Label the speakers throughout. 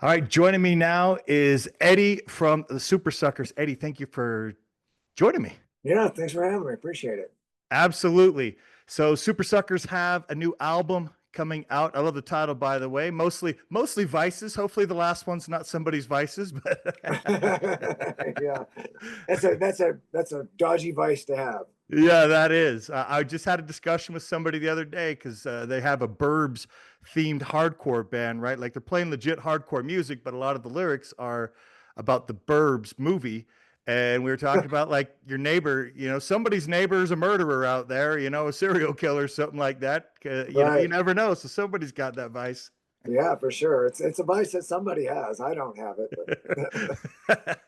Speaker 1: All right, joining me now is Eddie from the Supersuckers. Eddie, thank you for joining me.
Speaker 2: Yeah, thanks for having me. Appreciate it.
Speaker 1: Absolutely. So Supersuckers have a new album coming out. I love the title, by the way. Mostly vices. Hopefully the last one's not somebody's vices, but
Speaker 2: Yeah, that's a dodgy vice to have.
Speaker 1: yeah, that is. I just had a discussion with somebody the other day because they have a Burbs themed hardcore band, right? Like they're playing legit hardcore music, but a lot of the lyrics are about the Burbs movie. And we were talking about like your neighbor, somebody's neighbor is a murderer out there, a serial killer, something like that. You
Speaker 2: Right.
Speaker 1: never know. So somebody's got that vice.
Speaker 2: Yeah, for sure. It's a vice that somebody has. I don't have it, but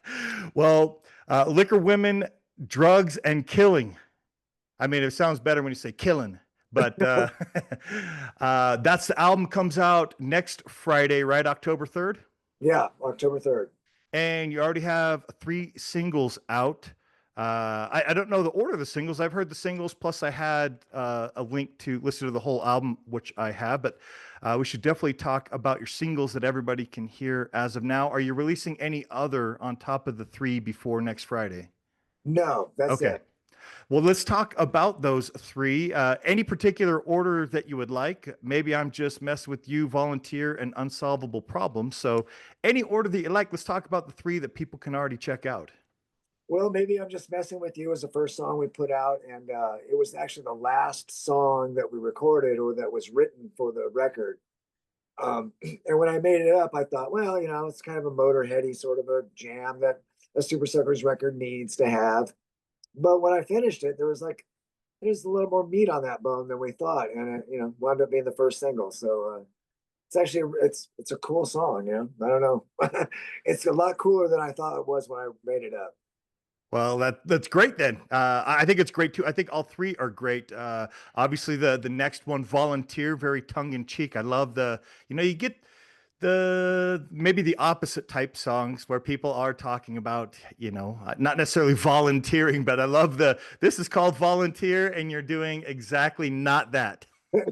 Speaker 1: Well, liquor, women, drugs, and killing. I mean, it sounds better when you say killing, but that's the album comes out next Friday, right? October 3rd.
Speaker 2: yeah, October 3rd.
Speaker 1: And you already have three singles out. I don't know the order of the singles. I've heard the singles, plus I had a link to listen to the whole album, which I have, but we should definitely talk about your singles that everybody can hear as of now. Are you releasing any other on top of the three before next Friday?
Speaker 2: No, that's
Speaker 1: Okay.
Speaker 2: it.
Speaker 1: Well, let's talk about those three. Any particular order that you would like? Maybe I'm just messing with you, volunteer, and unsolvable problems. So, any order that you like, let's talk about the three that people can already check out.
Speaker 2: Well, maybe I'm just messing with you as the first song we put out, and it was actually the last song that we recorded or that was written for the record. And when I made it up, I thought, well, it's kind of a motorheady sort of a jam that a Super Suckers record needs to have. But when I finished it, there's a little more meat on that bone than we thought, and it wound up being the first single. So it's actually it's a cool song. I don't know, it's a lot cooler than I thought it was when I made it up.
Speaker 1: Well, that's great then. I think it's great too. I think all three are great. Obviously, the next one, volunteer, very tongue in cheek. I love you get the maybe the opposite type songs where people are talking about, not necessarily volunteering, but I love this is called volunteer, and you're doing exactly not that.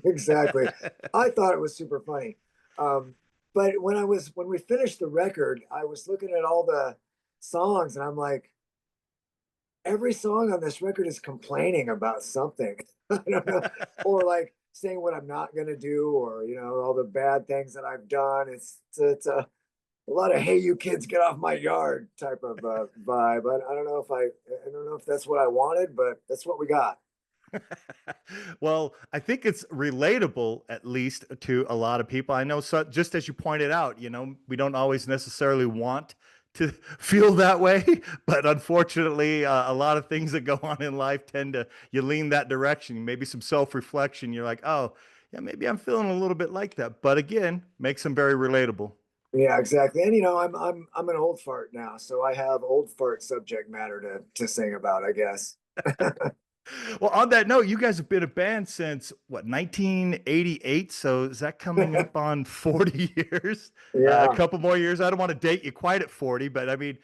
Speaker 2: Exactly. I thought it was super funny. Um, but when we finished the record, I was looking at all the songs, and I'm like, every song on this record is complaining about something. I don't know, or like saying what I'm not gonna do, or all the bad things that I've done. It's a lot of "Hey, you kids, get off my yard" type of vibe. I don't know if that's what I wanted, but that's what we got.
Speaker 1: Well, I think it's relatable, at least to a lot of people. I know, so just as you pointed out, we don't always necessarily want to feel that way, but unfortunately, a lot of things that go on in life tend to you lean that direction. Maybe some self-reflection. You're like, oh, yeah, maybe I'm feeling a little bit like that. But again, makes them very relatable.
Speaker 2: Yeah, exactly. And I'm an old fart now, so I have old fart subject matter to sing about, I guess.
Speaker 1: Well, on that note, you guys have been a band since what, 1988? So is that coming up on 40 years? A
Speaker 2: Yeah.
Speaker 1: couple more years. I don't want to date you quite at 40, but I mean,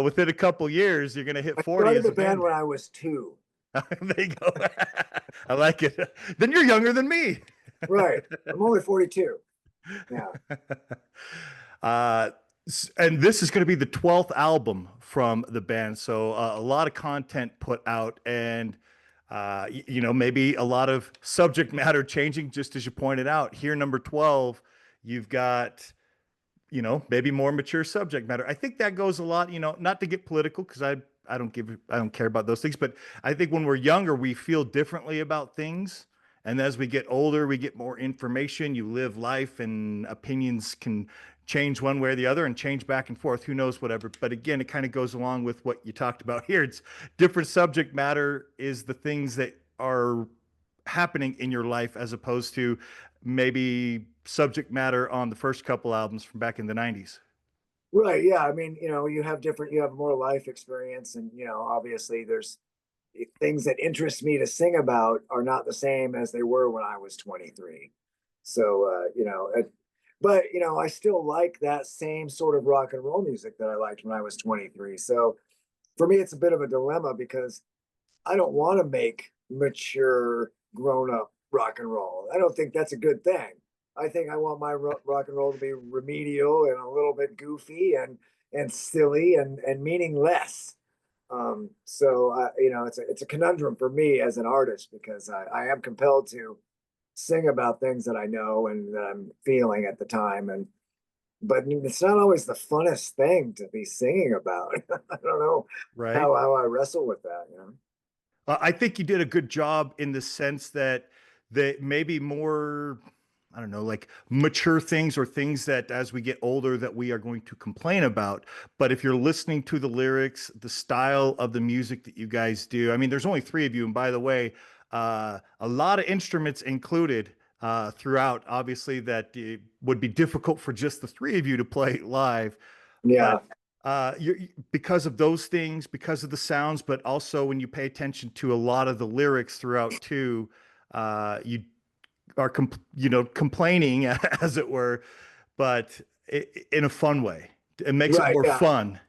Speaker 1: within a couple years, you're going to hit
Speaker 2: I
Speaker 1: 40
Speaker 2: started
Speaker 1: as
Speaker 2: the
Speaker 1: a
Speaker 2: band
Speaker 1: band.
Speaker 2: when I was two.
Speaker 1: There you go. I like it. Then you're younger than me.
Speaker 2: Right. I'm only 42. Yeah.
Speaker 1: uh, and this is going to be the 12th album from the band. So a lot of content put out, and maybe a lot of subject matter changing, just as you pointed out. Here, number 12, you've got, maybe more mature subject matter. I think that goes a lot, not to get political, because I don't care about those things, but I think when we're younger, we feel differently about things. And as we get older, we get more information. You live life, and opinions can change one way or the other and change back and forth. Who knows, whatever. But again, it kind of goes along with what you talked about here. It's different subject matter is the things that are happening in your life as opposed to maybe subject matter on the first couple albums from back in the 90s.
Speaker 2: Right. Yeah. I mean, you have more life experience, and, obviously there's things that interest me to sing about are not the same as they were when I was 23. So, but, I still like that same sort of rock and roll music that I liked when I was 23. So for me, it's a bit of a dilemma because I don't want to make mature, grown up rock and roll. I don't think that's a good thing. I think I want my rock and roll to be remedial and a little bit goofy and silly and meaningless. So you know, it's a conundrum for me as an artist because I am compelled to sing about things that I know and that I'm feeling at the time, and but it's not always the funnest thing to be singing about. I don't know
Speaker 1: Right.
Speaker 2: how I wrestle with that, you know.
Speaker 1: I think you did a good job in the sense that maybe more, I don't know, like mature things or things that as we get older that we are going to complain about. But if you're listening to the lyrics, the style of the music that you guys do, I mean, there's only three of you. And by the way, a lot of instruments included throughout, obviously, that would be difficult for just the three of you to play live. But
Speaker 2: Yeah,
Speaker 1: because of those things, because of the sounds, but also when you pay attention to a lot of the lyrics throughout too, you are complaining as it were, but in a fun way. It makes it
Speaker 2: right.
Speaker 1: more
Speaker 2: Yeah,
Speaker 1: fun.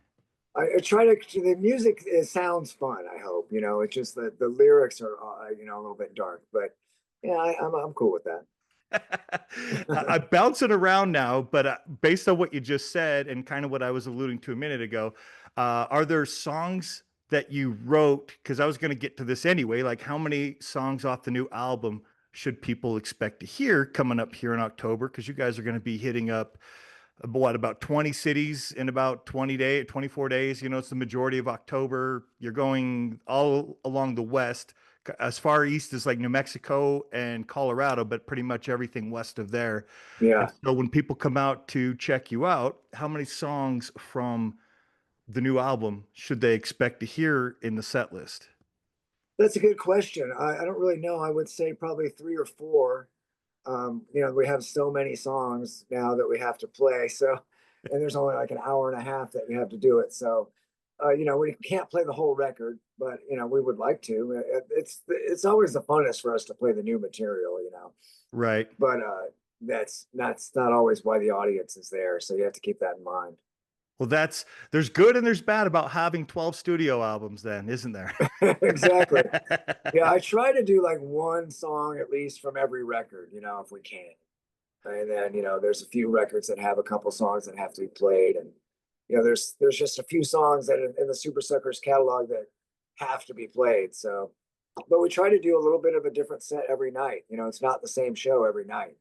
Speaker 2: I try to. The music it sounds fun. I hope you know. It's just that the lyrics are you know a little bit dark, but yeah, I'm cool with that.
Speaker 1: I'm bouncing around now, but based on what you just said and kind of what I was alluding to a minute ago, are there songs that you wrote? Because I was going to get to this anyway. Like, how many songs off the new album should people expect to hear coming up here in October? Because you guys are going to be hitting up what about 20 cities in about 24 days. You know, it's the majority of October. You're going all along the west, as far east as like New Mexico and Colorado, but pretty much everything west of there. And
Speaker 2: Yeah,
Speaker 1: so when people come out to check you out, how many songs from the new album should they expect to hear in the set list?
Speaker 2: that's a good question. I don't really know. I would say probably three or four. You know, we have so many songs now that we have to play. So, and there's only like an hour and a half that we have to do it. So, you know, we can't play the whole record, but you know, we would like to. It's always the funnest for us to play the new material, you know.
Speaker 1: Right.
Speaker 2: But that's not always why the audience is there. So you have to keep that in mind.
Speaker 1: Well, there's good and there's bad about having 12 studio albums then, isn't there?
Speaker 2: Exactly. Yeah, I try to do like one song at least from every record, you know, if we can. And then, you know, there's a few records that have a couple songs that have to be played. And, you know, there's just a few songs that in the Supersuckers catalog that have to be played. So, but we try to do a little bit of a different set every night. You know, it's not the same show every night.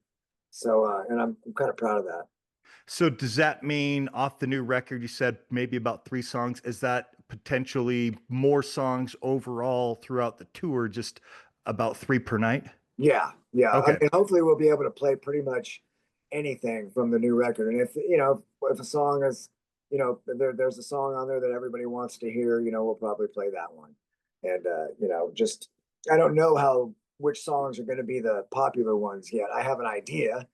Speaker 2: So, and I'm kind of proud of that.
Speaker 1: So does that mean off the new record, you said maybe about three songs? Is that potentially more songs overall throughout the tour, just about three per night?
Speaker 2: Yeah. Yeah. I
Speaker 1: Okay.
Speaker 2: mean, hopefully we'll be able to play pretty much anything from the new record. And if, you know, if a song is, you know, there's a song on there that everybody wants to hear, you know, we'll probably play that one. And, you know, just, I don't know which songs are going to be the popular ones yet. I have an idea,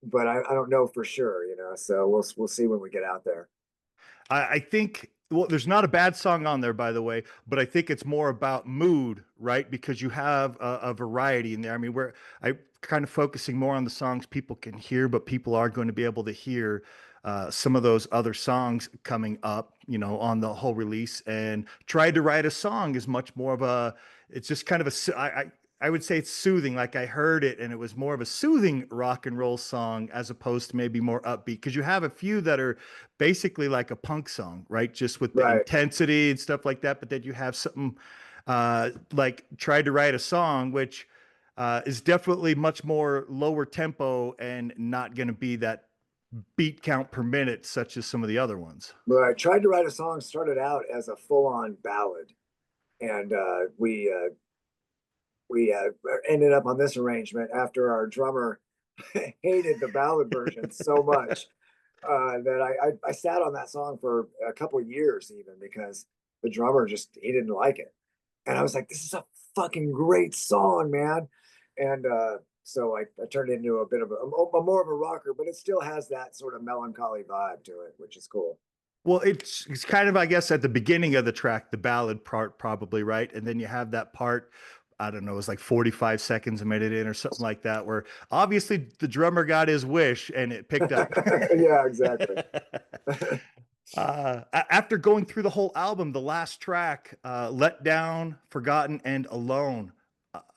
Speaker 2: but I don't know for sure, you know, so we'll see when we get out there.
Speaker 1: I think, well, there's not a bad song on there, by the way, but I think it's more about mood, right? Because you have a variety in there. I mean, I kind of focusing more on the songs people can hear, but people are going to be able to hear some of those other songs coming up, you know, on the whole release. And Tried to Write a Song is much more of it's just kind of I would say it's soothing. Like I heard it and it was more of a soothing rock and roll song as opposed to maybe more upbeat. Because you have a few that are basically like a punk song, right? Just with the
Speaker 2: Right.
Speaker 1: intensity and stuff like that. But then you have something like Tried to Write a Song, which is definitely much more lower tempo and not going to be that beat count per minute, such as some of the other ones.
Speaker 2: But I tried to write a song, started out as a full on ballad. And we ended up on this arrangement after our drummer hated the ballad version so much that I sat on that song for a couple of years even because the drummer just he didn't like it, and I was like, "This is a fucking great song, man!" And so I turned it into a bit of a more of a rocker, but it still has that sort of melancholy vibe to it, which is cool.
Speaker 1: Well, it's kind of, I guess, at the beginning of the track, the ballad part, probably, right? And then you have that part, I don't know, it's like 45 seconds a minute in or something like that, where obviously the drummer got his wish and it picked up.
Speaker 2: Yeah, exactly.
Speaker 1: After going through the whole album, the last track, Let Down, Forgotten, and Alone,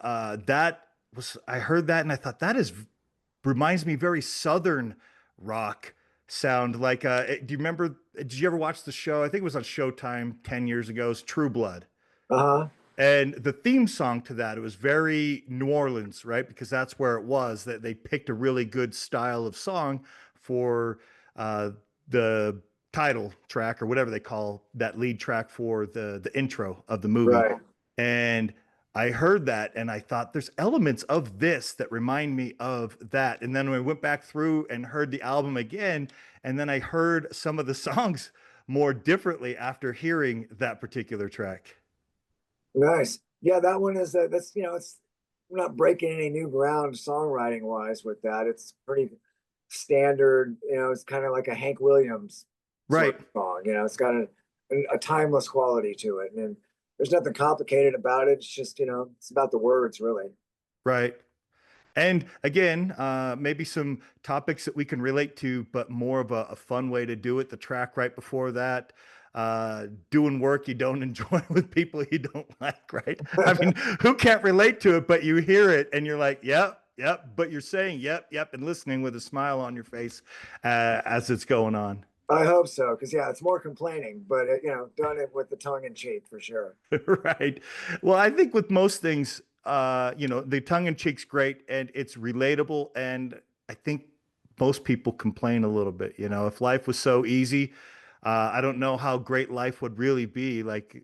Speaker 1: that was, I heard that and I thought that is reminds me very Southern rock sound. Like, do you remember? Did you ever watch the show? I think it was on Showtime 10 years ago. It's True Blood.
Speaker 2: Uh-huh.
Speaker 1: And the theme song to that, it was very New Orleans, right? Because that's where it was that they picked a really good style of song for the title track or whatever they call that lead track for the intro of the movie.
Speaker 2: Right.
Speaker 1: And I heard that and I thought there's elements of this that remind me of that. And then when I went back through and heard the album again, and then I heard some of the songs more differently after hearing that particular track.
Speaker 2: Nice. Yeah, that one is that's it's we're not breaking any new ground songwriting wise with that. It's pretty standard, it's kind of like a Hank Williams sort
Speaker 1: Right.
Speaker 2: of song. It's got a timeless quality to it. And there's nothing complicated about it. It's just, it's about the words really.
Speaker 1: Right. And again, maybe some topics that we can relate to, but more of a fun way to do it. The track right before that, doing work you don't enjoy with people you don't like, right? I mean, who can't relate to it, but you hear it and you're like, yep, yep. But you're saying, yep, yep, and listening with a smile on your face as it's going on.
Speaker 2: I hope so, because yeah, it's more complaining, but done it with the tongue in cheek for sure.
Speaker 1: Right. Well, I think with most things, the tongue in cheek's great and it's relatable. And I think most people complain a little bit. If life was so easy, I don't know how great life would really be. Like,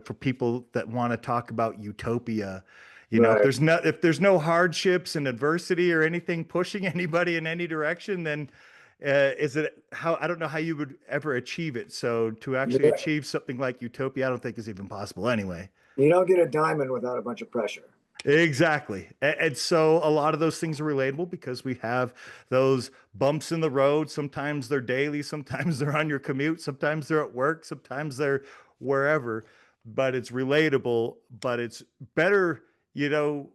Speaker 1: for people that want to talk about utopia, if
Speaker 2: Right.
Speaker 1: there's no hardships and adversity or anything pushing anybody in any direction, then is it how I don't know how you would ever achieve it. So to actually
Speaker 2: Yeah.
Speaker 1: achieve something like utopia, I don't think is even possible anyway.
Speaker 2: You don't get a diamond without a bunch of pressure.
Speaker 1: Exactly. And so a lot of those things are relatable because we have those bumps in the road. Sometimes they're daily, sometimes they're on your commute, sometimes they're at work, sometimes they're wherever, but it's relatable, but it's better, you know,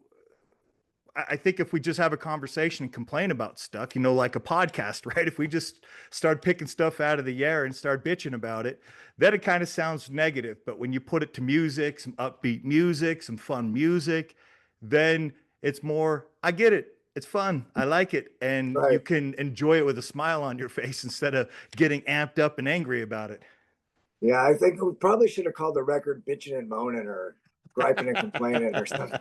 Speaker 1: I think if we just have a conversation and complain about stuff, like a podcast, right? If we just start picking stuff out of the air and start bitching about it, then it kind of sounds negative. But when you put it to music, some upbeat music, some fun music, then it's more, I get it. It's fun. I like it. And you
Speaker 2: Right.
Speaker 1: can enjoy it with a smile on your face instead of getting amped up and angry about it.
Speaker 2: Yeah, I think we probably should have called the record bitching and moaning or griping and complaining or something.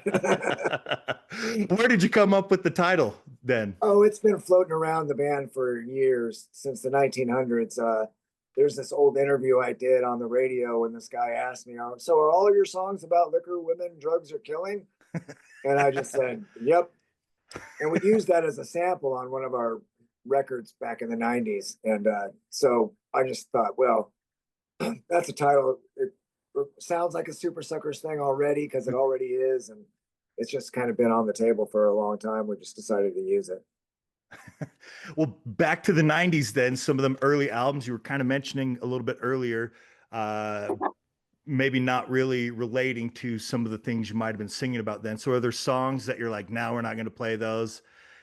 Speaker 1: Where did you come up with the title then?
Speaker 2: Oh, it's been floating around the band for years, since the 1900s. There's this old interview I did on the radio when this guy asked me, so are all your songs about liquor, women, drugs, or killing? And I just said, yep. And we used that as a sample on one of our records back in the 90s. And so I just thought, well, that's a title. It sounds like a Super Suckers thing already because it already is. And it's just kind of been on the table for a long time. We just decided to use it.
Speaker 1: Well, back to the 90s, then, some of them early albums you were kind of mentioning a little bit earlier, uh, maybe not really relating to some of the things you might have been singing about then. So, are there songs that you're like, now we're not going to play those?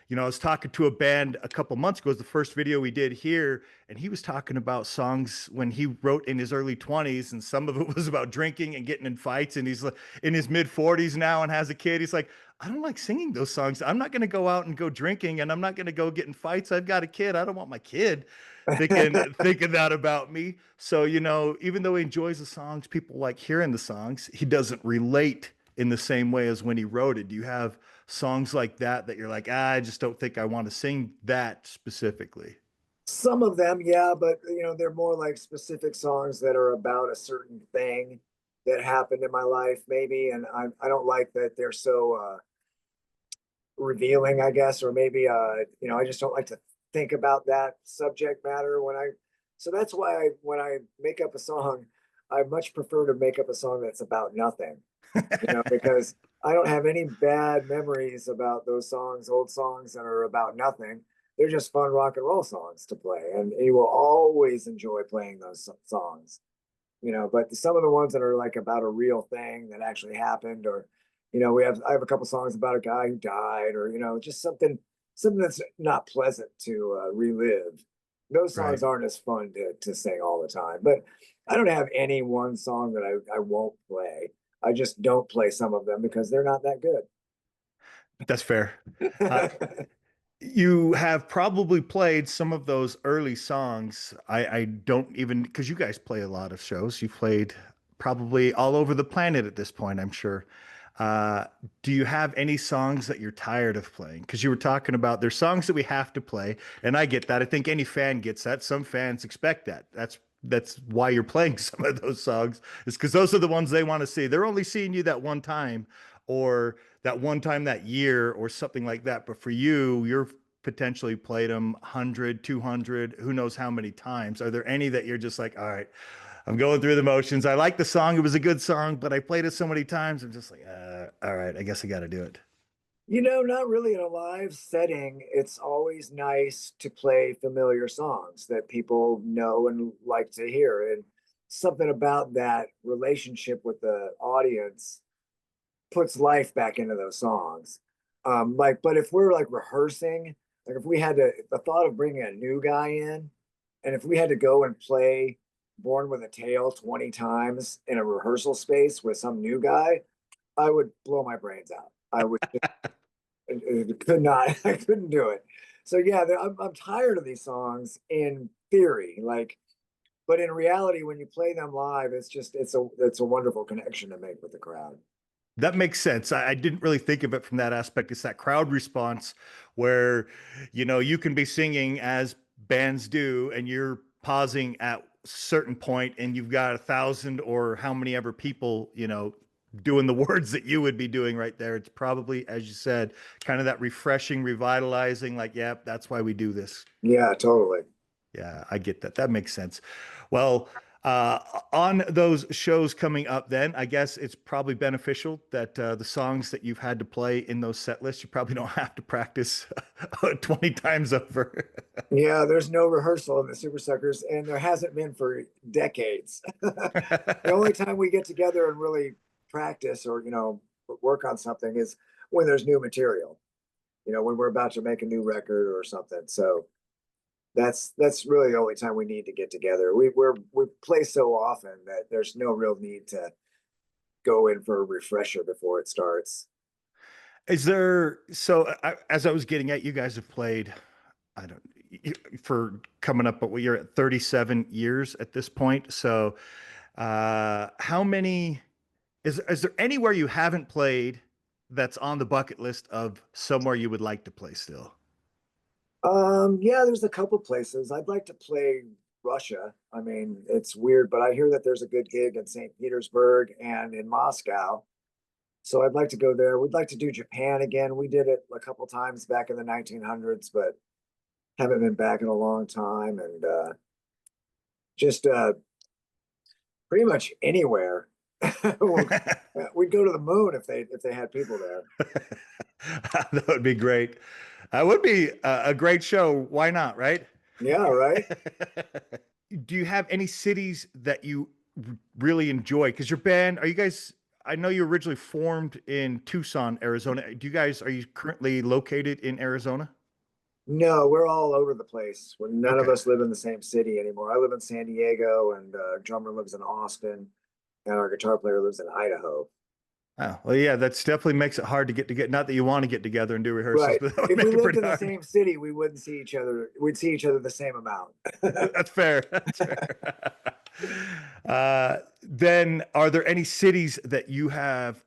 Speaker 1: I was talking to a band a couple months ago, it was the first video we did here, and he was talking about songs when he wrote in his early 20s, and some of it was about drinking and getting in fights. And he's like in his mid 40s now and has a kid. He's like, I don't like singing those songs. I'm not going to go out and go drinking, and I'm not going to go get in fights. I've got a kid. I don't want my kid thinking that about me. So, even though he enjoys the songs, people like hearing the songs, he doesn't relate in the same way as when he wrote it. Do you have songs like that you're like, I just don't think I want to sing that specifically?
Speaker 2: Some of them, yeah, but they're more like specific songs that are about a certain thing that happened in my life, maybe. And I don't like that they're so revealing, I guess, or maybe I just don't like to think about that subject matter so that's why when I make up a song, I much prefer to make up a song that's about nothing, because I don't have any bad memories about those songs, old songs that are about nothing. They're just fun rock and roll songs to play, and you will always enjoy playing those songs. But some of the ones that are like about a real thing that actually happened, or I have a couple songs about a guy who died, or just something that's not pleasant to relive. Those
Speaker 1: Right.
Speaker 2: songs aren't as fun to sing all the time. But I don't have any one song that I won't play. I just don't play some of them because they're not that
Speaker 1: That's fair. Uh,
Speaker 2: good.
Speaker 1: You have probably played some of those early songs. I don't even, because you guys play a lot of shows. You played probably all over the planet at this point, I'm sure. Uh, do you have any songs that you're tired of playing? Because you were talking about there's songs that we have to play, and I get that. I think any fan gets that. Some fans expect that. That's why you're playing some of those songs, is because those are the ones they want to see. They're only seeing you that one time, or that one time that year, or something like that. But for you, you're potentially played them 100, 200, who knows how many times. Are there any that you're just like, all right, I'm going through the motions. I like the song. It was a good song, but I played it so many times. I'm just like, all right, I guess I got to do it.
Speaker 2: Not really in a live setting. It's always nice to play familiar songs that people know and like to hear. And something about that relationship with the audience puts life back into those songs. But if we're like rehearsing, like if we had to, the thought of bringing a new guy in, and if we had to go and play Born with a Tail 20 times in a rehearsal space with some new guy, I would blow my brains out. I would could not, I couldn't do it. So yeah, I'm tired of these songs in theory, like, but in reality, when you play them live, it's a wonderful connection to make with the crowd.
Speaker 1: That makes sense. I didn't really think of it from that aspect. It's that crowd response where, you can be singing as bands do, and you're pausing at a certain point, and you've got 1,000 or how many ever people, doing the words that you would be doing right there. It's probably, as you said, kind of that refreshing, revitalizing, like, yeah, that's why we do this.
Speaker 2: Yeah, totally.
Speaker 1: Yeah, I get that. That makes sense. Well, on those shows coming up, then I guess it's probably beneficial that the songs that you've had to play in those set lists, you probably don't have to practice 20 times over.
Speaker 2: Yeah, there's no rehearsal in the Super Suckers, and there hasn't been for decades. The only time we get together and really practice or, work on something is when there's new material, when we're about to make a new record or something. So that's really the only time we need to get together. We play so often that there's no real need to go in for a refresher before it starts.
Speaker 1: Is there, so as I was getting at, you guys have played, I don't, for coming up, but you're at 37 years at this point. So, how many? Is there anywhere you haven't played that's on the bucket list of somewhere you would like to play still?
Speaker 2: Yeah, there's a couple places. I'd like to play Russia. I mean, it's weird, but I hear that there's a good gig in St. Petersburg and in Moscow. So I'd like to go there. We'd like to do Japan again. We did it a couple times back in the 1900s, but haven't been back in a long time. And just pretty much anywhere. We'd go to the moon if they had people there.
Speaker 1: That would be great. That would be a great show. Why not, right?
Speaker 2: Yeah, right.
Speaker 1: Do you have any cities that you really enjoy? Because your band, are you guys, I know you originally formed in Tucson, Arizona. Are you currently located in Arizona?
Speaker 2: No, we're all over the place. None of
Speaker 1: Okay.
Speaker 2: us live in the same city anymore. I live in San Diego, and drummer lives in Austin, and our guitar player lives in Idaho.
Speaker 1: Oh, well, yeah, that's definitely makes it hard to get. Not that you want to get together and do rehearsals,
Speaker 2: Right.
Speaker 1: but that would
Speaker 2: If we
Speaker 1: make it
Speaker 2: lived
Speaker 1: pretty
Speaker 2: in the
Speaker 1: hard.
Speaker 2: same city, we wouldn't see each other. We'd see each other the same amount.
Speaker 1: That's fair. That's fair. Then, are there any cities that you have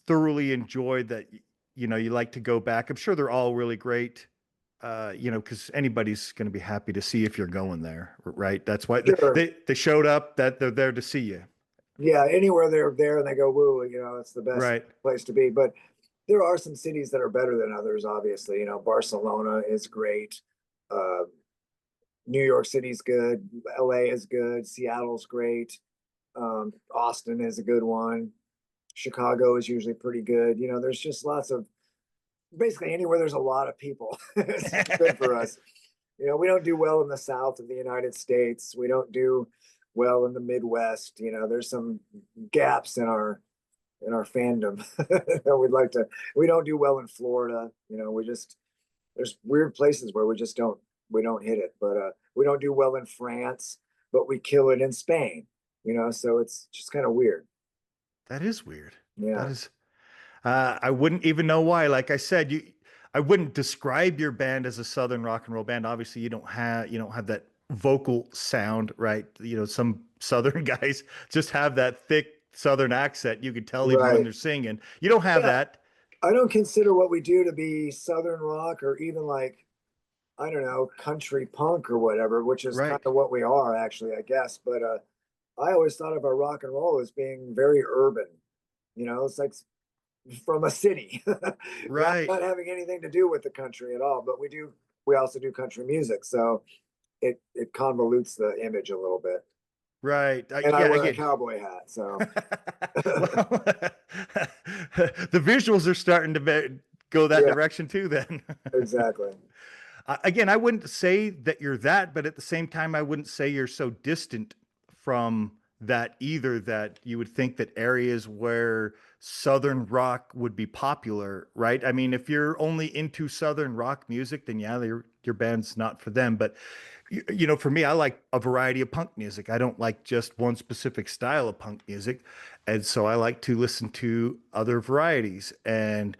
Speaker 1: thoroughly enjoyed that you like to go back? I'm sure they're all really great. Because anybody's going to be happy to see if you're going there, right? That's why
Speaker 2: Sure.
Speaker 1: they showed up. That they're there to see you,
Speaker 2: Yeah, anywhere they're there and they go, woo, it's the best
Speaker 1: right?
Speaker 2: place to be. But there are some cities that are better than others, obviously. Barcelona is great. Uh, New York City's good. LA is good. Seattle's great. Austin is a good one. Chicago is usually pretty good. There's just lots of basically anywhere there's a lot of people. It's good for us. We don't do well in the South of the United States. We don't do well in the Midwest. There's some gaps in our fandom that we'd like to. We don't do well in Florida. We just there's weird places where we don't hit it. But we don't do well in France, but we kill it in Spain. So it's just kind of weird.
Speaker 1: That is weird. That
Speaker 2: Yeah.
Speaker 1: is. I wouldn't even know why. Like I said, I wouldn't describe your band as a Southern rock and roll band. Obviously, you don't have that vocal sound, right? You know, some Southern guys just have that thick Southern accent. You can tell even when
Speaker 2: Right.
Speaker 1: they're singing. You don't have
Speaker 2: Yeah.
Speaker 1: that.
Speaker 2: I don't consider what we do to be Southern rock or even like, I don't know, country punk or whatever, which is kind
Speaker 1: Right.
Speaker 2: of what we are actually, I guess. But I always thought of our rock and roll as being very urban. You know, it's like from a city,
Speaker 1: Right.
Speaker 2: not having anything to do with the country at all. But we also do country music, so it convolutes the image a little bit.
Speaker 1: Right.
Speaker 2: And I
Speaker 1: Yeah,
Speaker 2: wear a
Speaker 1: again.
Speaker 2: cowboy hat, so
Speaker 1: Well, the visuals are starting to go that
Speaker 2: yeah,
Speaker 1: direction too, then.
Speaker 2: exactly.
Speaker 1: Again, I wouldn't say that you're that, but at the same time, I wouldn't say you're so distant from that either that you would think that areas where Southern rock would be popular, right? I mean, if you're only into Southern rock music, then yeah, your band's not for them. But you know, for me, I like a variety of punk music. I don't like just one specific style of punk music. And so I like to listen to other varieties and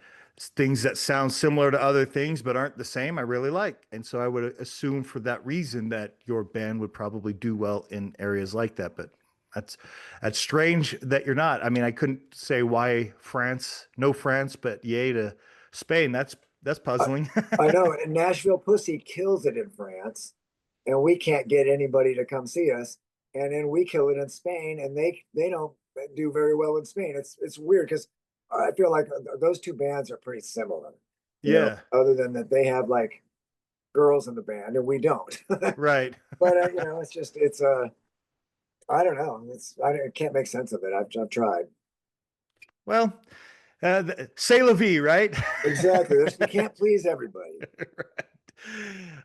Speaker 1: things that sound similar to other things but aren't the same. I really like. And so I would assume for that reason that your band would probably do well in areas like that. But that's that's strange that you're not. I mean, I couldn't say why France, no France, but yay to Spain. That's
Speaker 2: I,
Speaker 1: puzzling.
Speaker 2: I know, and Nashville Pussy kills it in France, and we can't get anybody to come see us. And then we kill it in Spain, and they don't do very well in Spain. It's weird because I feel like those two bands are pretty similar, you know,
Speaker 1: Yeah,
Speaker 2: other than that they have like girls in the band and we don't. But
Speaker 1: right.
Speaker 2: you know, it's just I don't know. I can't make sense of it. I've tried.
Speaker 1: Well, c'est la vie, right?
Speaker 2: Exactly. You can't please everybody.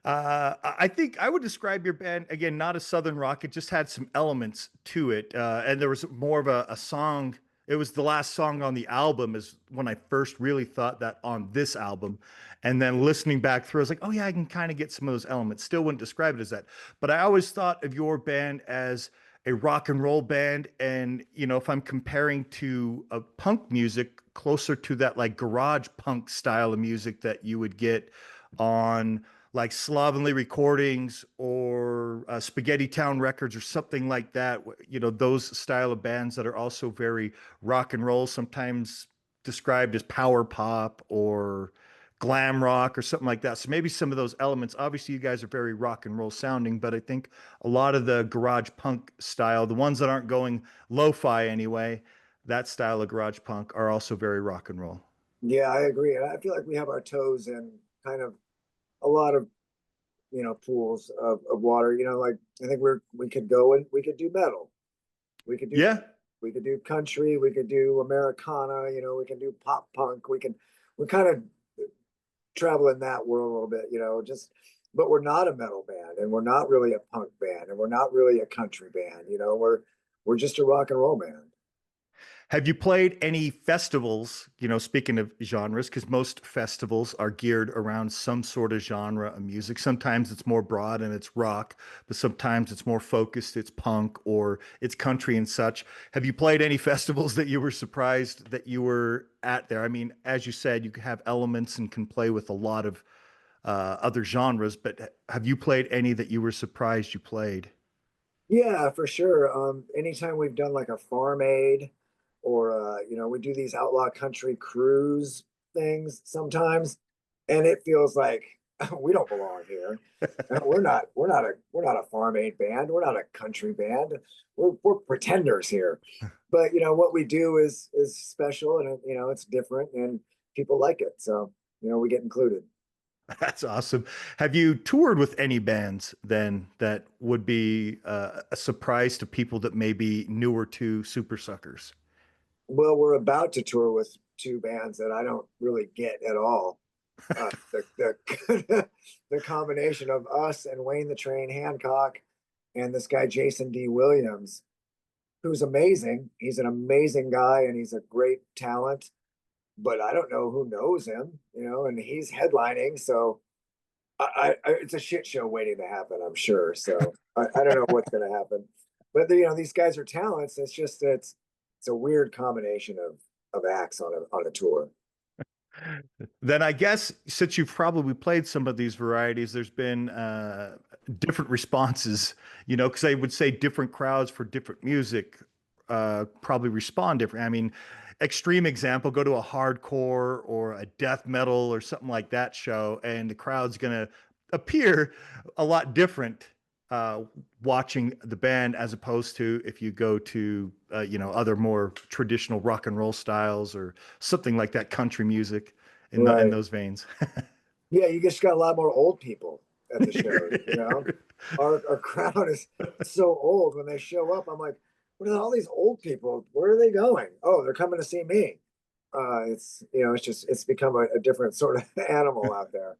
Speaker 1: Right. I think I would describe your band again, not as Southern rock. It just had some elements to it, and there was more of a song. It was the last song on the album, is when I first really thought that on this album, and then listening back through, I was like, oh yeah, I can kind of get some of those elements. Still wouldn't describe it as that, but I always thought of your band as a rock and roll band, and you know, if I'm comparing to a punk music, closer to that like garage punk style of music that you would get on like Slovenly Recordings or Spaghetti Town Records or something like that. You know, those style of bands that are also very rock and roll, sometimes described as power pop or glam rock or something like that. So maybe some of those elements. Obviously, you guys are very rock and roll sounding, but I think a lot of the garage punk style, the ones that aren't going lo-fi anyway, that style of garage punk are also very rock and roll.
Speaker 2: Yeah, I agree. And I feel like we have our toes in kind of a lot of, you know, pools of water. You know, like I think we could go and we could do metal. We could do
Speaker 1: Yeah.
Speaker 2: we could do country, we could do Americana, you know, we can do pop punk. We kind of travel in that world a little bit, you know, just but we're not a metal band and we're not really a punk band and we're not really a country band, you know, we're just a rock and roll band.
Speaker 1: Have you played any festivals, you know, speaking of genres, because most festivals are geared around some sort of genre of music. Sometimes it's more broad and it's rock, but sometimes it's more focused, it's punk or it's country and such. Have you played any festivals that you were surprised that you were at there? I mean, as you said, you have elements and can play with a lot of other genres, but have you played any that you were surprised you played?
Speaker 2: Yeah, for sure. Anytime we've done like a farm aid or you know, we do these outlaw country cruise things sometimes, and it feels like we don't belong here. We're not a farm aid band. We're not a country band. We're pretenders here. But you know what we do is special and you know it's different and people like it. So you know we get included.
Speaker 1: That's awesome. Have you toured with any bands then that would be a surprise to people that may be newer to Supersuckers?
Speaker 2: Well, we're about to tour with two bands that I don't really get at all. The the combination of us and Wayne the Train Hancock and this guy Jason D. Williams, who's amazing. He's an amazing guy and he's a great talent, but I don't know who knows him, you know, and he's headlining, so it's a shit show waiting to happen, I'm sure. So I don't know what's going to happen, but you know these guys are talents. It's just it's a weird combination of acts on a tour.
Speaker 1: Then I guess since you've probably played some of these varieties, there's been different responses, because I would say different crowds for different music probably respond different. I mean, extreme example, go to a hardcore or a death metal or something like that show, and the crowd's going to appear a lot different uh, watching the band as opposed to if you go to, other more traditional rock and roll styles or something like that, country music in
Speaker 2: Right.
Speaker 1: those veins.
Speaker 2: Yeah, you just got a lot more old people at the shows, you know. Our crowd is so old when they show up. I'm like, what are all these old people? Where are they going? Oh, they're coming to see me. It's it's just it's become a different sort of animal out there.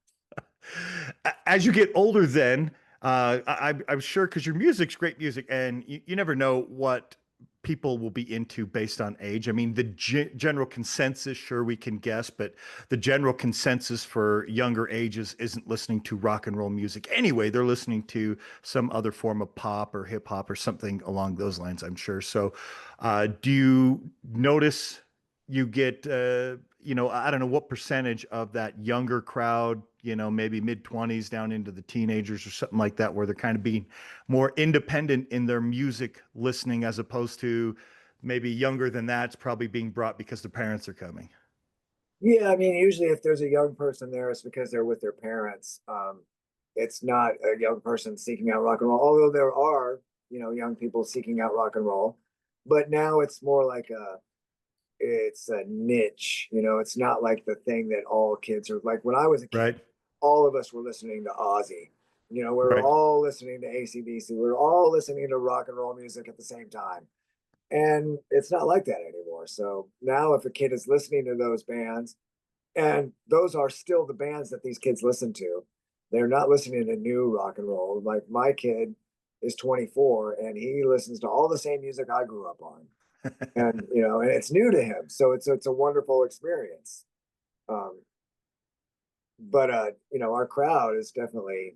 Speaker 1: As you get older, then I'm sure because your music's great music, and you never know what people will be into based on age. I mean, the general consensus, sure, we can guess, but the general consensus for younger ages isn't listening to rock and roll music anyway. They're listening to some other form of pop or hip hop or something along those lines, I'm sure. So, do you notice you get I don't know what percentage of that younger crowd, maybe mid 20s down into the teenagers or something like that, where they're kind of being more independent in their music listening as opposed to maybe younger than that, it's probably being brought because the parents are coming.
Speaker 2: Yeah, I mean, usually if there's a young person there, it's because they're with their parents. It's not a young person seeking out rock and roll, although there are, young people seeking out rock and roll. But now it's more like it's a niche, it's not like the thing that all kids are like. When I was a kid,
Speaker 1: Right.
Speaker 2: all of us were listening to Ozzy. We were
Speaker 1: Right.
Speaker 2: all listening to AC/DC. We were all listening to rock and roll music at the same time. And it's not like that anymore. So now if a kid is listening to those bands, and those are still the bands that these kids listen to. They're not listening to new rock and roll. Like my kid is 24 and he listens to all the same music I grew up on. And and it's new to him. So it's a wonderful experience. Um, but our crowd has definitely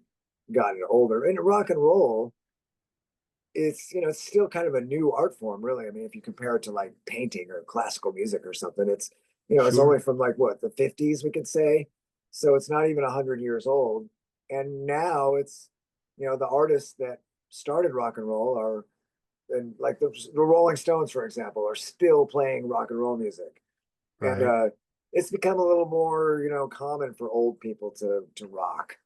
Speaker 2: gotten older. And rock and roll, it's still kind of a new art form, really. I mean, if you compare it to like painting or classical music or something, it's only
Speaker 1: Sure.
Speaker 2: from like what, the 50s, we could say. So it's not even 100 years old. And now the artists that started rock and roll are, and like the Rolling Stones, for example, are still playing rock and roll music. And
Speaker 1: Right.
Speaker 2: it's become a little more, common for old people to rock.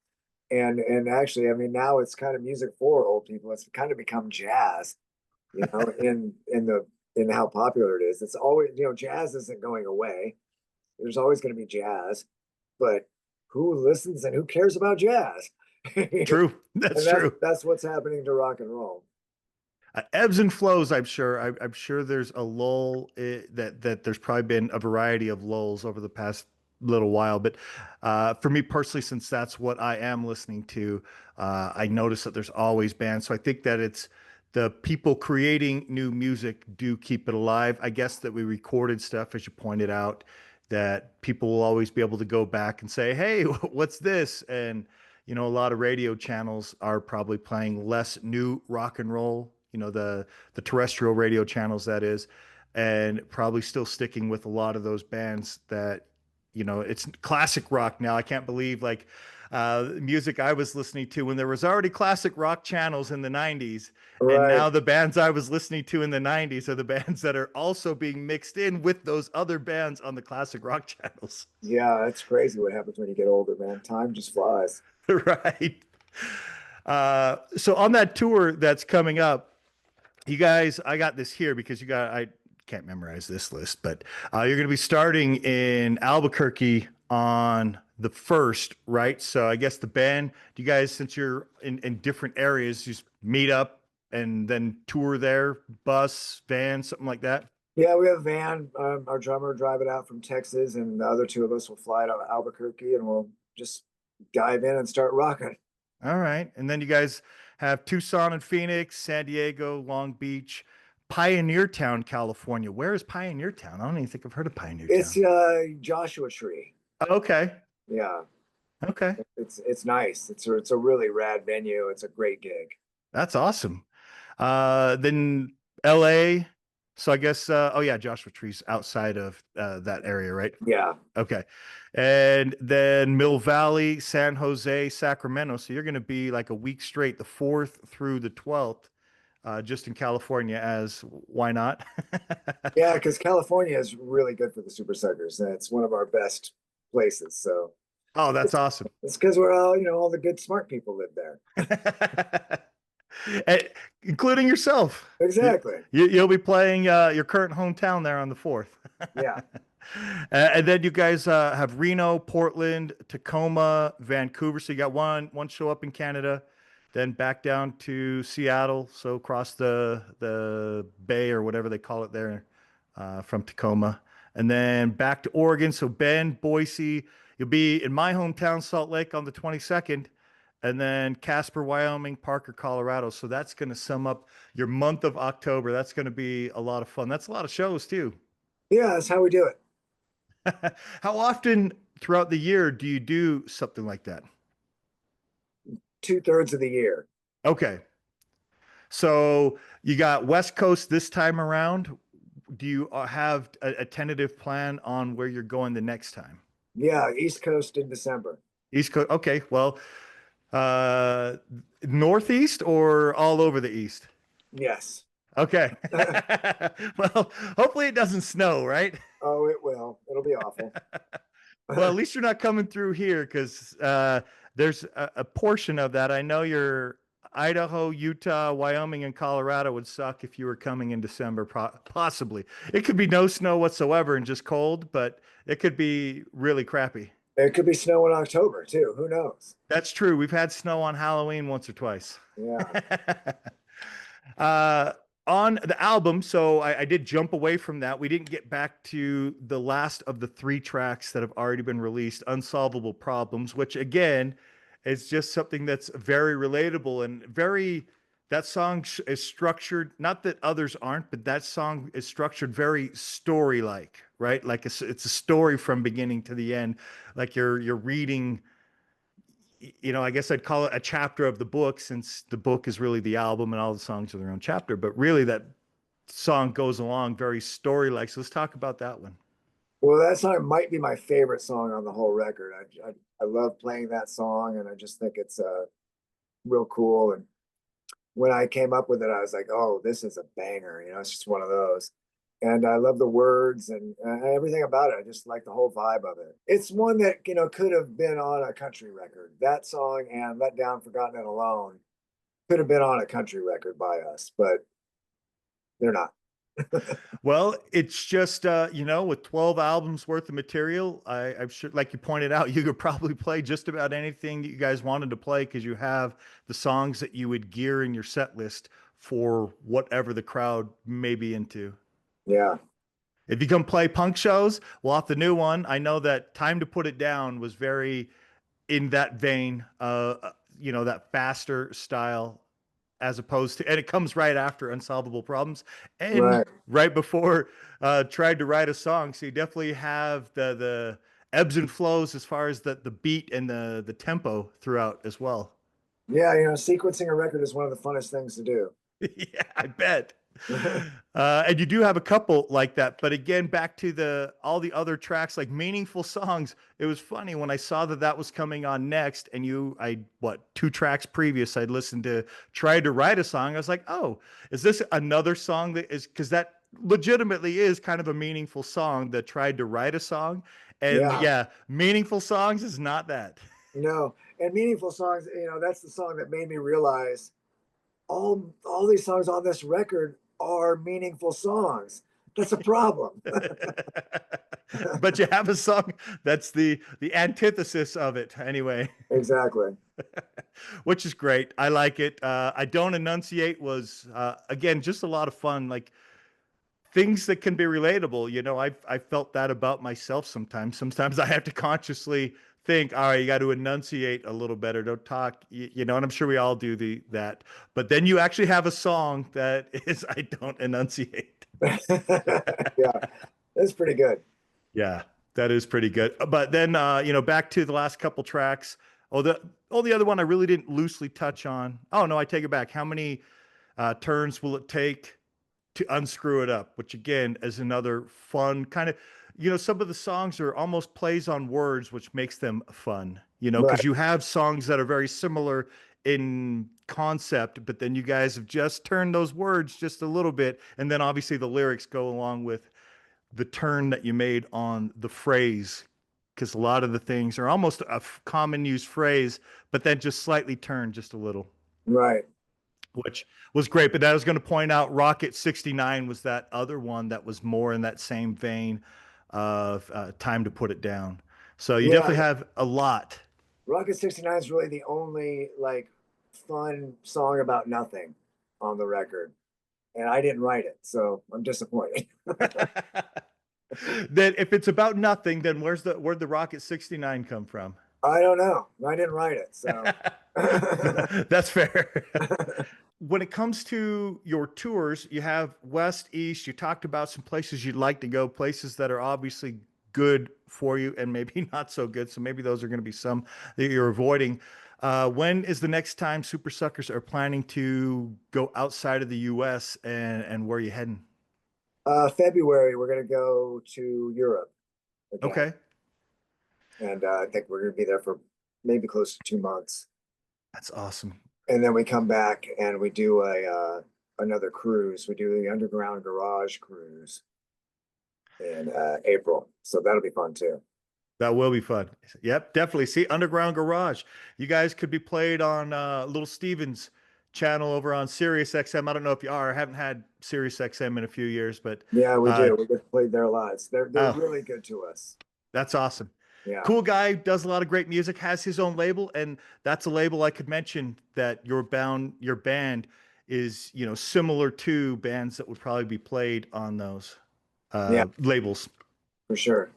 Speaker 2: And actually, I mean, now it's kind of music for old people. It's kind of become jazz, in how popular it is. It's always, jazz isn't going away. There's always going to be jazz, but who listens and who cares about jazz? And
Speaker 1: True. That's
Speaker 2: that's
Speaker 1: true.
Speaker 2: that's what's happening to rock and roll.
Speaker 1: Ebbs and flows. I'm sure. I'm sure there's a lull that there's probably been a variety of lulls over the past little while. But for me personally, since that's what I am listening to, I notice that there's always bands. So I think that it's the people creating new music do keep it alive. I guess that we recorded stuff, as you pointed out, that people will always be able to go back and say, "Hey, what's this?" And a lot of radio channels are probably playing less new rock and roll, the terrestrial radio channels that is, and probably still sticking with a lot of those bands that, it's classic rock now. I can't believe like music I was listening to when there was already classic rock channels in the 90s. And
Speaker 2: Right.
Speaker 1: now the bands I was listening to in the 90s are the bands that are also being mixed in with those other bands on the classic rock channels.
Speaker 2: Yeah, it's crazy what happens when you get older, man. Time just flies.
Speaker 1: Right. So on that tour that's coming up, you guys, I got this here because I can't memorize this list, but you're going to be starting in Albuquerque on the first, right? So I guess the band, do you guys, since you're in different areas, just meet up and then tour there, bus, van, something like that?
Speaker 2: Yeah, we have a van. Our drummer drive it out from Texas, and the other two of us will fly to Albuquerque, and we'll just dive in and start rocking.
Speaker 1: All right. And then you guys have Tucson and Phoenix, San Diego, Long Beach, Pioneer Town, California. Where is Pioneer Town? I don't even think I've heard of Pioneer
Speaker 2: It's
Speaker 1: Town.
Speaker 2: Joshua Tree.
Speaker 1: Okay.
Speaker 2: Yeah,
Speaker 1: Okay.
Speaker 2: it's nice. It's a really rad venue. It's a great gig.
Speaker 1: That's awesome. Then LA. So I guess, oh yeah, Joshua Tree's outside of that area, right?
Speaker 2: Yeah.
Speaker 1: Okay. And then Mill Valley, San Jose, Sacramento. So you're going to be like a week straight, the 4th through the 12th, just in California, as why not?
Speaker 2: Yeah, because California is really good for the Super Suckers. It's one of our best places. So
Speaker 1: Oh, that's
Speaker 2: it's
Speaker 1: awesome.
Speaker 2: it's because we're all, all the good smart people live there.
Speaker 1: And including yourself. You,
Speaker 2: Exactly.
Speaker 1: you'll be playing your current hometown there on the 4th.
Speaker 2: Yeah.
Speaker 1: And then you guys have Reno, Portland, Tacoma, Vancouver. So you got one show up in Canada, then back down to Seattle. So across the bay or whatever they call it there, from Tacoma, and then back to Oregon. So Bend, Boise. You'll be in my hometown, Salt Lake, on the 22nd, and then Casper, Wyoming, Parker, Colorado. So that's going to sum up your month of October. That's going to be a lot of fun. That's a lot of shows too.
Speaker 2: Yeah, that's how we do it.
Speaker 1: How often throughout the year do you do something like that?
Speaker 2: 2/3 of the year.
Speaker 1: Okay. So you got West Coast this time around. Do you have a tentative plan on where you're going the next time?
Speaker 2: Yeah, East Coast in December.
Speaker 1: East Coast. Okay. Well, uh, Northeast or all over the East?
Speaker 2: Yes.
Speaker 1: Okay. Well, hopefully it doesn't snow, right?
Speaker 2: Oh, it will. It'll be awful.
Speaker 1: Well, at least you're not coming through here because there's a portion of that. I know you're Idaho, Utah, Wyoming, and Colorado would suck if you were coming in December, possibly. It could be no snow whatsoever and just cold, but it could be really crappy.
Speaker 2: It could be snow in October too. Who knows?
Speaker 1: That's true. We've had snow on Halloween once or twice.
Speaker 2: Yeah.
Speaker 1: uh, on the album, so I did jump away from that. We didn't get back to the last of the 3 tracks that have already been released, Unsolvable Problems, which again is just something that's very relatable and very. That song is structured, not that others aren't, but that song is structured very story-like, right? Like it's a story from beginning to the end. Like you're reading, I guess I'd call it a chapter of the book since the book is really the album and all the songs are their own chapter. But really, that song goes along very story like. So let's talk about that one.
Speaker 2: Well, that song might be my favorite song on the whole record. I love playing that song, and I just think it's real cool. And when I came up with it, I was like, "Oh, this is a banger." It's just one of those. And I love the words and everything about it. I just like the whole vibe of it. It's one that could have been on a country record. That song and "Let Down, Forgotten, and Alone" could have been on a country record by us, but they're not.
Speaker 1: Well, it's just with 12 albums worth of material, I'm sure, like you pointed out, you could probably play just about anything that you guys wanted to play because you have the songs that you would gear in your set list for whatever the crowd may be into.
Speaker 2: Yeah,
Speaker 1: If you come play punk shows, well, off the new one, I know that Time to Put It Down was very in that vein, that faster style as opposed to, and it comes right after Unsolvable Problems and
Speaker 2: right.
Speaker 1: right before Tried to Write a Song. So you definitely have the ebbs and flows as far as the beat and the tempo throughout as well.
Speaker 2: Yeah, sequencing a record is one of the funnest things to do.
Speaker 1: Yeah, I bet. And you do have a couple like that, but again, back to the all the other tracks, like meaningful songs. It was funny when I saw that was coming on next, and I what 2 tracks previous, I'd listened to Tried to Write a Song. I was like, oh, is this another song that is because that legitimately is kind of a meaningful song that Tried to Write a Song, and
Speaker 2: Yeah,
Speaker 1: yeah, meaningful songs is not that.
Speaker 2: no, and meaningful songs. That's the song that made me realize all these songs on this record are meaningful songs. That's a problem.
Speaker 1: But you have a song that's the antithesis of it anyway.
Speaker 2: Exactly.
Speaker 1: Which is great. I like it. I don't enunciate was again just a lot of fun. Like things that can be relatable. I felt that about myself sometimes. Sometimes I have to consciously think, all right, you got to enunciate a little better. Don't talk, and I'm sure we all do that. But then you actually have a song that is I don't enunciate.
Speaker 2: Yeah, that's pretty good.
Speaker 1: Yeah, that is pretty good. But then, back to the last couple tracks. The other one I really didn't loosely touch on. Oh no, I take it back. How many turns will it take? to unscrew it up, which again is another fun kind of, some of the songs are almost plays on words, which makes them fun, because
Speaker 2: Right,
Speaker 1: you have songs that are very similar in concept, but then you guys have just turned those words just a little bit. And then obviously the lyrics go along with the turn that you made on the phrase, because a lot of the things are almost a common use phrase, but then just slightly turned just a little,
Speaker 2: right.
Speaker 1: which was great. But I was going to point out Rocket 69 was that other one that was more in that same vein of Time to Put It Down. So you
Speaker 2: Yeah,
Speaker 1: definitely have a lot.
Speaker 2: Rocket 69 is really the only like fun song about nothing on the record. And I didn't write it, so I'm disappointed.
Speaker 1: Then if it's about nothing, then where'd the Rocket 69 come from?
Speaker 2: I don't know. I didn't write it, so
Speaker 1: That's fair. When it comes to your tours, you have West, East. You talked about some places you'd like to go, places that are obviously good for you and maybe not so good. So maybe those are going to be some that you're avoiding. When is the next time Super Suckers are planning to go outside of the US, and where are you heading?
Speaker 2: February we're gonna go to Europe again,
Speaker 1: Okay,
Speaker 2: and I think we're gonna be there for maybe close to 2 months,
Speaker 1: that's awesome.
Speaker 2: and then we come back and we do a another cruise. We do the Underground Garage cruise in April, so that'll be fun too.
Speaker 1: That will be fun. Yep, definitely. See, Underground Garage. You guys could be played on Little Steven's channel over on Sirius XM. I don't know if you are. I haven't had Sirius XM in a few years, but
Speaker 2: Yeah, we
Speaker 1: uh,
Speaker 2: do. We get played there a lot. They're
Speaker 1: oh,
Speaker 2: really good to us.
Speaker 1: that's awesome.
Speaker 2: Yeah,
Speaker 1: Cool guy, does a lot of great music, has his own label, and that's a label I could mention that your band is, similar to bands that would probably be played on those
Speaker 2: yeah,
Speaker 1: labels.
Speaker 2: for sure.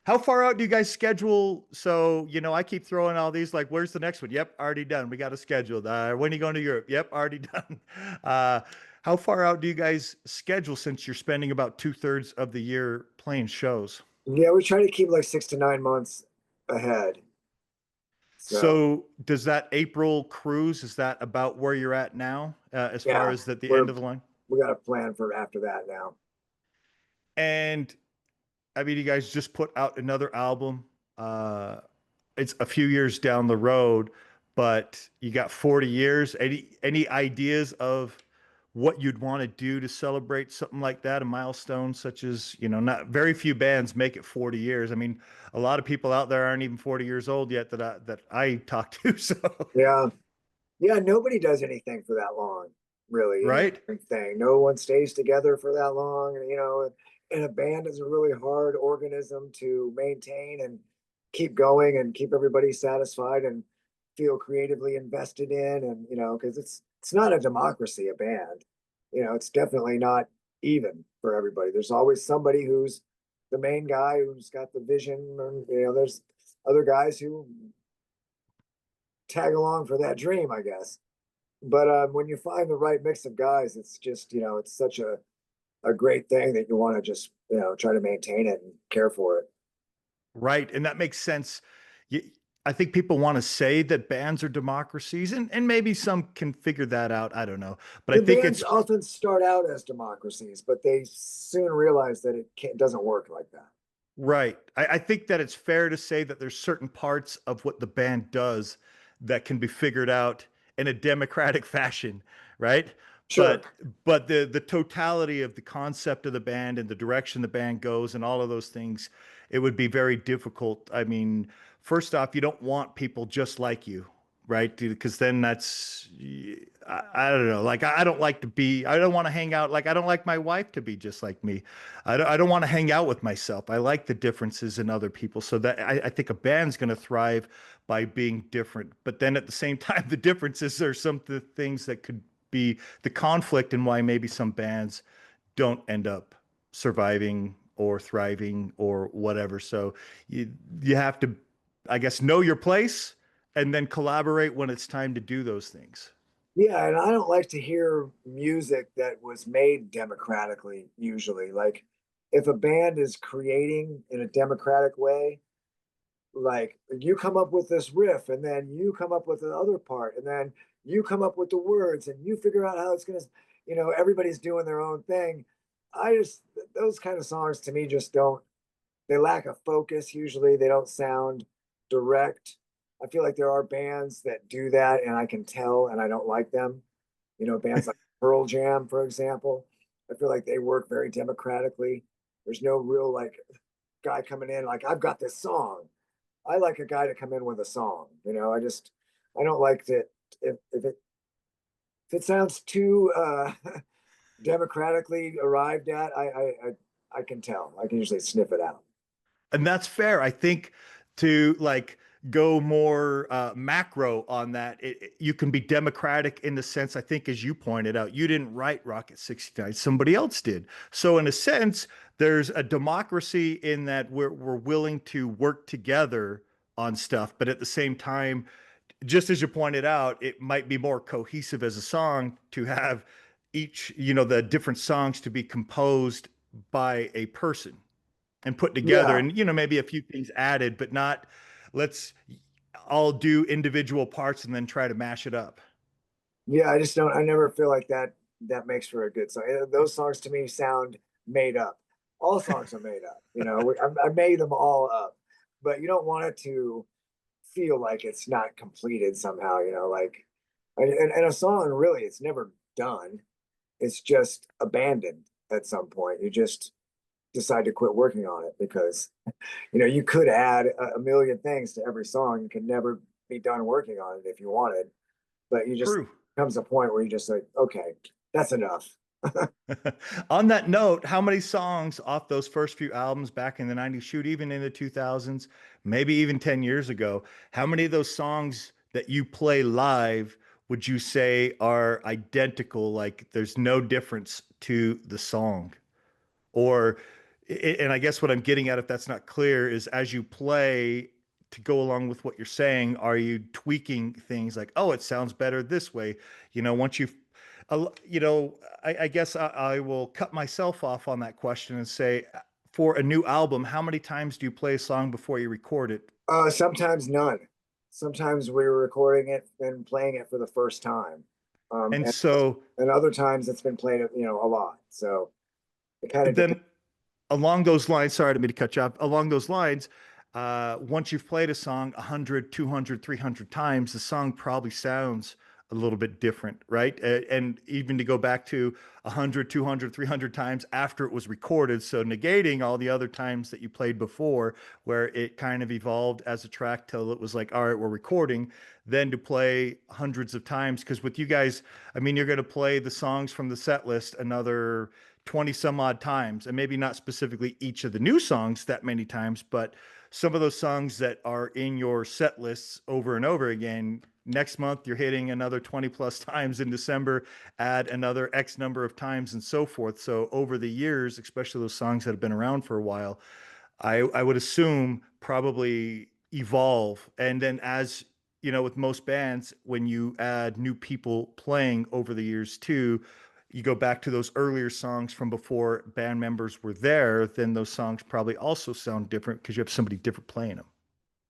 Speaker 1: How far out do you guys schedule? So, I keep throwing all these like, where's the next one? Yep, already done. We got a schedule. When are you going to Europe? Yep, already done. Uh, how far out do you guys schedule since you're spending about 2/3 of the year playing shows?
Speaker 2: Yeah, we try to keep like 6 to 9 months ahead. So
Speaker 1: So, does that April cruise, is that about where you're at now, as far
Speaker 2: yeah,
Speaker 1: as the
Speaker 2: we're
Speaker 1: end of the line?
Speaker 2: we got a plan for after that now.
Speaker 1: And I mean, you guys just put out another album. It's a few years down the road, but you got 40 years. Any ideas of what you'd want to do to celebrate something like that, a milestone such as, not very few bands make it 40 years. I mean, a lot of people out there aren't even 40 years old yet that I talk to. So,
Speaker 2: Yeah, yeah, nobody does anything for that long, really,
Speaker 1: right?
Speaker 2: anything. No one stays together for that long, and a band is a really hard organism to maintain and keep going and keep everybody satisfied and feel creatively invested in, and because it's not a democracy, a band. It's definitely not even for everybody. There's always somebody who's the main guy who's got the vision, and there's other guys who tag along for that dream, I guess. But when you find the right mix of guys, it's just it's such a great thing that you want to just try to maintain it and care for it.
Speaker 1: Right. And that makes sense. You, I think people want to say that bands are democracies, and maybe some can figure that out. I don't know. But I
Speaker 2: The
Speaker 1: think
Speaker 2: bands
Speaker 1: it's
Speaker 2: often start out as democracies, but they soon realize that doesn't work like that.
Speaker 1: right. I think that it's fair to say that there's certain parts of what the band does that can be figured out in a democratic fashion, right?
Speaker 2: Sure,
Speaker 1: But the totality of the concept of the band and the direction the band goes and all of those things, it would be very difficult. I mean, first off, you don't want people just like you, right? Because then I don't know. Like I don't like to be. I don't want to hang out. Like I don't like my wife to be just like me. I don't want to hang out with myself. I like the differences in other people. So that I think a band's going to thrive by being different. But then at the same time, the differences are some of the things that could be the conflict and why maybe some bands don't end up surviving or thriving or whatever. So you have to, I guess, know your place and then collaborate when it's time to do those things.
Speaker 2: yeah, and I don't like to hear music that was made democratically. Usually, like if a band is creating in a democratic way, like you come up with this riff and then you come up with the other part and then you come up with the words and you figure out how it's going to everybody's doing their own thing. Those kind of songs to me just don't, they lack a focus. Usually they don't sound direct. I feel like there are bands that do that and I can tell and I don't like them. Bands like Pearl Jam, for example. I feel like they work very democratically. There's no real like guy coming in like, I've got this song. I like a guy to come in with a song. I don't like that if it sounds too democratically arrived at, I can tell. I can usually sniff it out.
Speaker 1: And that's fair. I think to like go more macro on that, you can be democratic in the sense, I think, as you pointed out, you didn't write Rocket 69, somebody else did. So in a sense, there's a democracy in that we're willing to work together on stuff, but at the same time, just as you pointed out, it might be more cohesive as a song to have each, the different songs to be composed by a person and put together,
Speaker 2: Yeah.
Speaker 1: and maybe a few things added, but not let's all do individual parts and then try to mash it up.
Speaker 2: Yeah, I just don't. I never feel like that makes for a good song. Those songs to me sound made up. All songs are made up. I made them all up, but you don't want it to feel like it's not completed somehow. Like, and a song really, it's never done. It's just abandoned at some point. You just decide to quit working on it because you could add a million things to every song. You could never be done working on it if you wanted, but you just
Speaker 1: True.
Speaker 2: comes a point where you just like, okay, that's enough.
Speaker 1: On that note, how many songs off those first few albums back in the 90s, shoot, even in the 2000s, maybe even 10 years ago, how many of those songs that you play live would you say are identical? Like there's no difference to the song? Or, and I guess what I'm getting at, if that's not clear, is as you play to go along with what you're saying, are you tweaking things like, oh, it sounds better this way? Once you've, I guess I will cut myself off on that question and say, for a new album, how many times do you play a song before you record it?
Speaker 2: Sometimes none. Sometimes we were recording it and playing it for the first time, um,
Speaker 1: And
Speaker 2: and
Speaker 1: so
Speaker 2: and other times it's been played, a lot. So it kind of depends.
Speaker 1: then along those lines, sorry to me to cut you off. Along those lines, once you've played a song 100, 200, 300 times, the song probably sounds a little bit different, right? And even to go back to 100, 200, 300 times after it was recorded. So negating all the other times that you played before, where it kind of evolved as a track till it was like, all right, we're recording. Then to play hundreds of times. Because with you guys, I mean, you're going to play the songs from the set list another 20 some odd times, and maybe not specifically each of the new songs that many times, but some of those songs that are in your set lists over and over again. Next month, you're hitting another 20 plus times in December, add another X number of times, and so forth. So, over the years, especially those songs that have been around for a while, I would assume probably evolve. And then, as with most bands, when you add new people playing over the years too, you go back to those earlier songs from before band members were there, then those songs probably also sound different because you have somebody different playing them.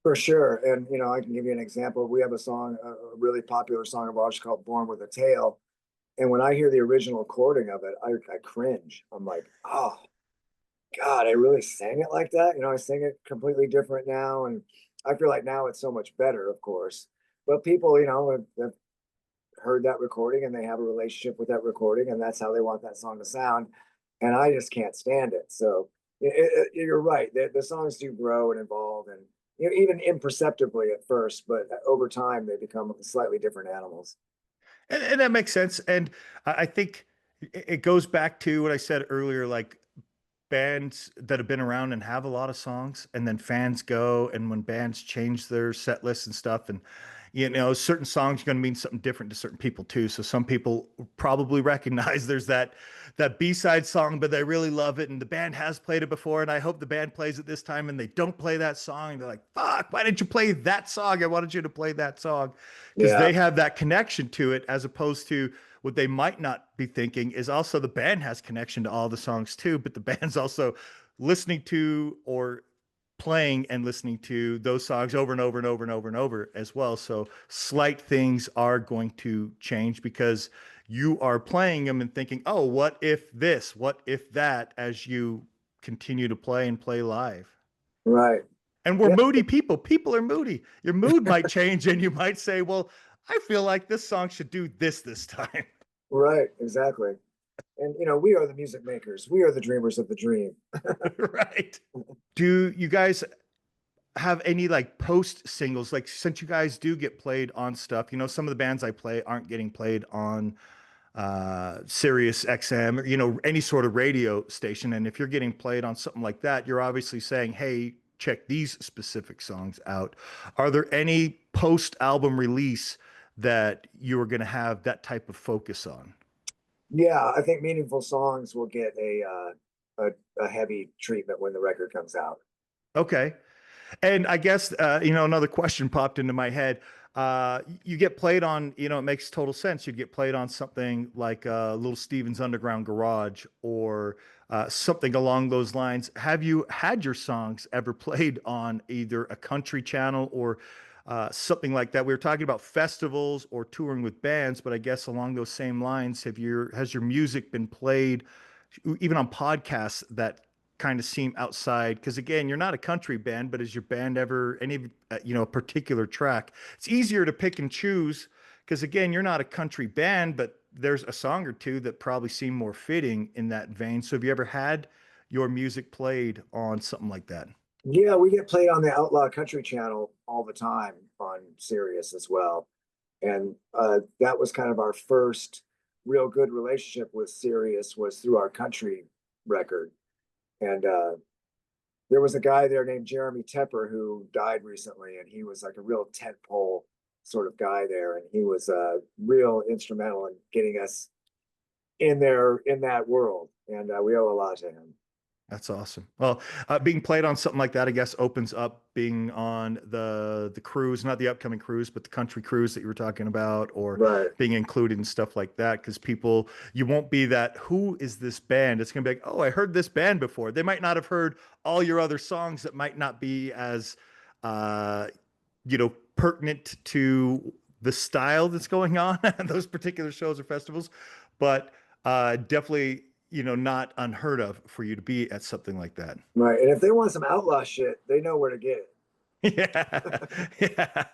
Speaker 2: For sure. And, I can give you an example. We have a song, a really popular song of ours called Born with a Tail. And when I hear the original recording of it, I cringe. I'm like, oh, God, I really sang it like that. I sing it completely different now. And I feel like now it's so much better, of course. But people, have heard that recording and they have a relationship with that recording and that's how they want that song to sound. And I just can't stand it. So you're right. The songs do grow and evolve and even imperceptibly at first, but over time they become slightly different animals.
Speaker 1: And that makes sense. And I think it goes back to what I said earlier, like bands that have been around and have a lot of songs, and then fans go, and when bands change their set lists and stuff, and certain songs are going to mean something different to certain people too. So some people probably recognize there's that B-side song, but they really love it, and the band has played it before, and I hope the band plays it this time, and they don't play that song, and they're like, "Fuck, why didn't you play that song? I wanted you to play that song," because
Speaker 2: Yeah,
Speaker 1: they have that connection to it, as opposed to what they might not be thinking is also the band has connection to all the songs too, but the band's also listening to or playing and listening to those songs over and over and over and over and over as well. So slight things are going to change because you are playing them and thinking, oh, what if this? What if that? As you continue to play and play live.
Speaker 2: Right.
Speaker 1: And we're
Speaker 2: Yeah.
Speaker 1: moody people. People are moody. Your mood might change and you might say, well, I feel like this song should do this time.
Speaker 2: Right. Exactly. And we are the music makers. We are the dreamers of the dream.
Speaker 1: Right. Do you guys have any like post singles? Like, since you guys do get played on stuff, some of the bands I play aren't getting played on Sirius XM or, any sort of radio station. And if you're getting played on something like that, you're obviously saying, hey, check these specific songs out. Are there any post album release that you are going to have that type of focus on?
Speaker 2: Yeah, I think meaningful songs will get a heavy treatment when the record comes out.
Speaker 1: Okay. And I guess, another question popped into my head. You get played on, it makes total sense. You'd get played on something like Little Steven's Underground Garage or something along those lines. Have you had your songs ever played on either a country channel or something like that? We were talking about festivals or touring with bands, but I guess along those same lines, has your music been played even on podcasts that kind of seem outside? Because again, you're not a country band, but is your band ever any a particular track? It's easier to pick and choose because again, you're not a country band, but there's a song or two that probably seem more fitting in that vein. So have you ever had your music played on something like that?
Speaker 2: Yeah, we get played on the Outlaw Country Channel all the time on Sirius as well. And that was kind of our first real good relationship with Sirius was through our country record. And there was a guy there named Jeremy Tepper who died recently, and he was like a real tentpole sort of guy there, and he was real instrumental in getting us in there in that world, and we owe a lot to him.
Speaker 1: That's awesome. Well, being played on something like that, I guess, opens up being on the cruise, not the upcoming cruise, but the country cruise that you were talking about, or
Speaker 2: Right,
Speaker 1: being included in stuff like that. Because people, you won't be that, who is this band? It's gonna be like, oh, I heard this band before. They might not have heard all your other songs that might not be as, uh, pertinent to the style that's going on at those particular shows or festivals, but definitely not unheard of for you to be at something like that.
Speaker 2: right. And if they want some outlaw shit, they know where to get it.
Speaker 1: Yeah.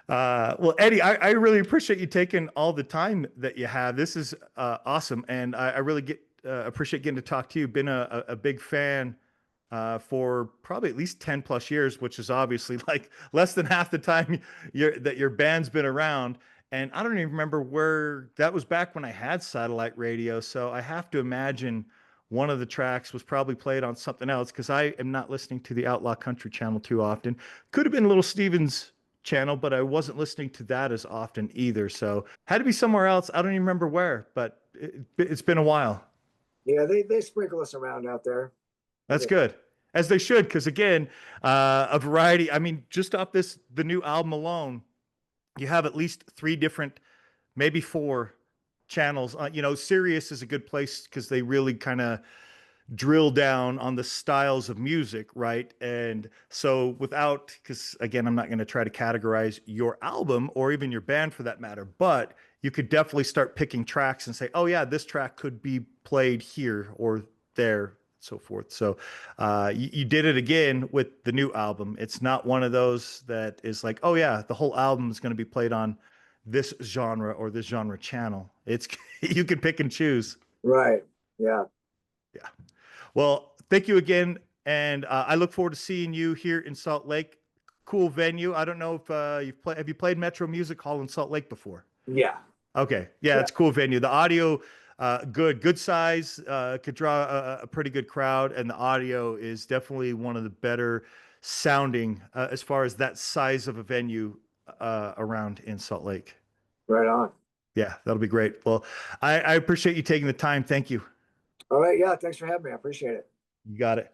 Speaker 1: Yeah. Well, Eddie, I really appreciate you taking all the time that you have. This is awesome. And I really appreciate getting to talk to you. Been a big fan for probably at least 10 plus years, which is obviously like less than half the time that your band's been around. And I don't even remember where that was back when I had satellite radio. So I have to imagine one of the tracks was probably played on something else because I am not listening to the Outlaw Country channel too often. Could have been Little Steven's channel, but I wasn't listening to that as often either. So had to be somewhere else. I don't even remember where, but it's been a while.
Speaker 2: Yeah, they sprinkle us around out there.
Speaker 1: That's
Speaker 2: Yeah,
Speaker 1: good. As they should, because again, a variety. I mean, just off the new album alone, you have at least three different, maybe four channels. Sirius is a good place because they really kind of drill down on the styles of music, right? And so because again, I'm not going to try to categorize your album or even your band for that matter, but you could definitely start picking tracks and say, oh yeah, this track could be played here or there, so forth. So you did it again with the new album. It's not one of those that is like, oh yeah, the whole album is going to be played on this genre or this genre channel. It's you can pick and choose.
Speaker 2: right. Yeah,
Speaker 1: Yeah. Well, thank you again, and I look forward to seeing you here in Salt Lake. Cool venue. I don't know if have you played Metro Music Hall in Salt Lake before?
Speaker 2: yeah,
Speaker 1: Okay, yeah,
Speaker 2: yeah.
Speaker 1: it's a cool venue. The audio, good size, could draw a pretty good crowd, and the audio is definitely one of the better sounding as far as that size of a venue around in Salt Lake.
Speaker 2: Right on.
Speaker 1: Yeah, that'll be great. Well, I appreciate you taking the time. Thank you.
Speaker 2: All right. Yeah. Thanks for having me. I appreciate it.
Speaker 1: You got it.